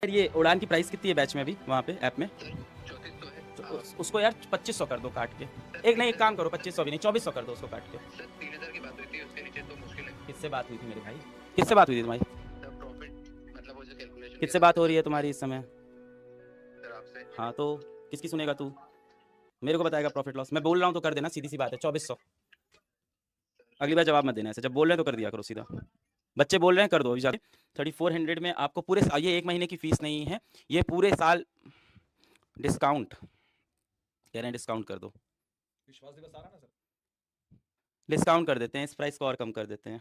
यार ये उड़ान की प्राइस कितनी है बैच में अभी वहाँ पे ऐप में? सर 34 तो है। तो उसको यार 2500 कर दो काट के। एक नहीं, एक काम करो, 2500 भी नहीं, 2400 कर दो उसको काट के। सर 3000 की बात हुई थी, उसके नीचे तो मुश्किल है। किससे बात हुई थी मेरे भाई? किससे बात हुई थी तुम्हारी? सर प्रॉफिट मतलब वो जो कैलकुलेशन किससे बात हो रही है तुम्हारी इस समय? सर आपसे। हाँ तो किसकी सुनेगा तू? मेरे को बताएगा प्रॉफिट लॉस। मैं बोल रहा हूँ तो कर देना, सीधी सी बात है, 2400। अगली बार जवाब मत देना ऐसे, जब बोल रहे हैं तो कर दिया करो सीधा। बच्चे बोल रहे हैं कर दो अभी जाके। 3400 में आपको पूरे ये एक महीने की फीस नहीं है, ये पूरे साल डिस्काउंट कह रहे हैं, डिस्काउंट कर दो। विश्वास दिवस आ रहा ना सर। डिस्काउंट कर देते हैं, इस प्राइस को और कम कर देते हैं।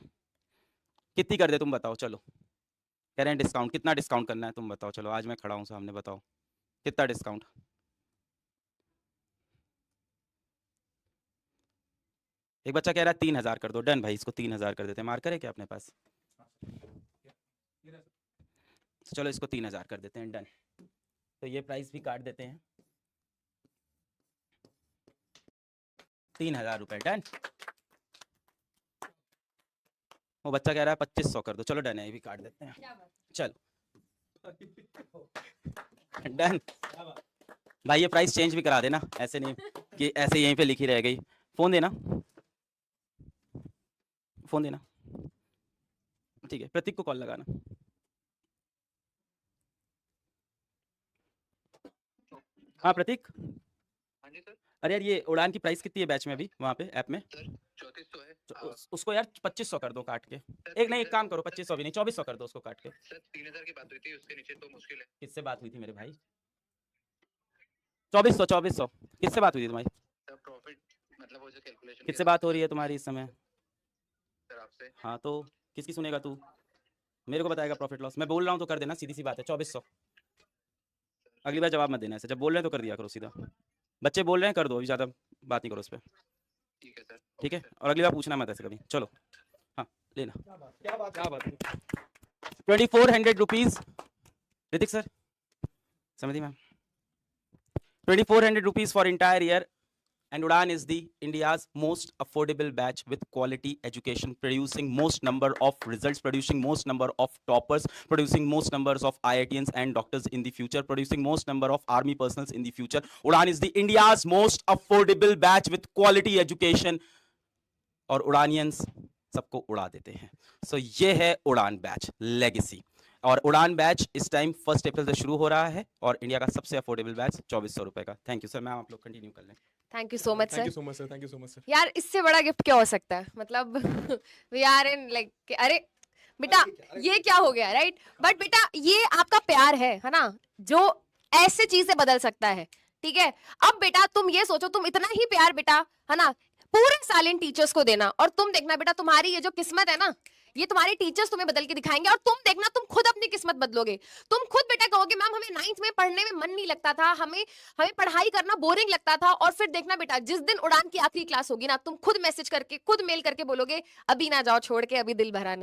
कितनी कर दे तुम बताओ, चलो। कह रहे हैं डिस्काउंट, कितना डिस्काउंट करना है तुम बताओ, चलो आज मैं खड़ा हूँ सामने, बताओ कितना डिस्काउंट। एक बच्चा कह रहा है 3000 कर दो, डन भाई, इसको 3000 कर देते हैं। मार्कर है क्या अपने पास? तो चलो इसको 3000 कर देते हैं, डन। तो ये प्राइस भी काट देते हैं, 3000 रुपये, डन। वो बच्चा कह रहा है 2500 कर दो, चलो डन है, ये भी काट देते हैं, चलो डन। भाई ये प्राइस चेंज भी करा देना, ऐसे नहीं कि ऐसे यहीं पे लिखी रह गई। फोन देना, फोन देना, ठीक है। प्रतीक को कॉल लगाना। हाँ प्रतीक। हाँ जी सर। अरे यार ये उड़ान की प्राइस कितनी है बैच में अभी वहाँ पे ऐप में? सर 34 तो है। तो उसको यार 2500 कर दो काट के। सर एक नहीं, एक काम करो, 2500 भी नहीं, 2400 कर दो उसको काट के। सर 3000 की बात हुई थी, उसके नीचे तो मुश्किल है। किससे बात हुई थी मेरे भाई? 2400, 2400 किससे बात हुई थी तुम्हारी? सर प्रॉफिट मतलब वो जो कैलकुलेशन किससे बात हो रही है तुम्हारी इस समय? सर आपसे। हाँ तो किसकी सुनेगा तू? मेरे को बताएगा प्रॉफिट लॉस। मैं बोल रहा हूँ तो कर देना, सीधी सी बात है, 2400। अगली बार जवाब मत देना ऐसे, जब बोल रहे हैं तो कर दिया करो सीधा। बच्चे बोल रहे हैं कर दो, अभी ज़्यादा बात नहीं करो उस पर, ठीक है सर। ठीक है। और अगली बार पूछना मत ऐसे कभी, चलो। हाँ लेना। क्या बात 2400 रुपीज़, ऋतिक सर, समझी ma'am, 2400 rupees for entire year. And Udan is the India's most affordable batch with quality education, producing most number of results, producing most number of toppers, producing most numbers of IITians and doctors in the future, producing most number of army personals in the future. Udan is the India's most affordable batch with quality education. और उड़ानियंस सबको उड़ा देते हैं। सो ये है उड़ान batch legacy. और उड़ान बैच इस टाइम 1 अप्रैल से शुरू हो रहा है और इंडिया का सबसे अफोर्डेबल बैच 2400 रुपए का। Thank you sir. मैम आप लोग कंटिन्यू कर लें। Thank you so much thank sir. You so much sir, thank you so much sir. यार इससे बड़ा गिफ्ट क्या हो सकता है, मतलब वी आर इन लाइक, अरे बेटा ये क्या हो गया, राइट? बट बेटा ये आपका प्यार है ना, जो ऐसे चीजें बदल सकता है, ठीक है? अब बेटा तुम ये सोचो, तुम इतना ही प्यार बेटा, है ना, पूरे साल इन टीचर्स को देना, और तुम देखना बेटा तुम्हारी ये जो किस्मत है ना, ये तुम्हारे टीचर्स तुम्हें बदल के दिखाएंगे, और तुम देखना तुम खुद अपनी किस्मत बदलोगे। तुम खुद बेटा कहोगे मैम हमें 9th में पढ़ने में मन नहीं लगता था, हमें पढ़ाई करना बोरिंग लगता था, और फिर देखना बेटा जिस दिन उड़ान की आखिरी क्लास होगी ना, तुम खुद मैसेज करके, खुद मेल करके बोलोगे अभी ना जाओ छोड़ के, अभी दिल भरा नहीं।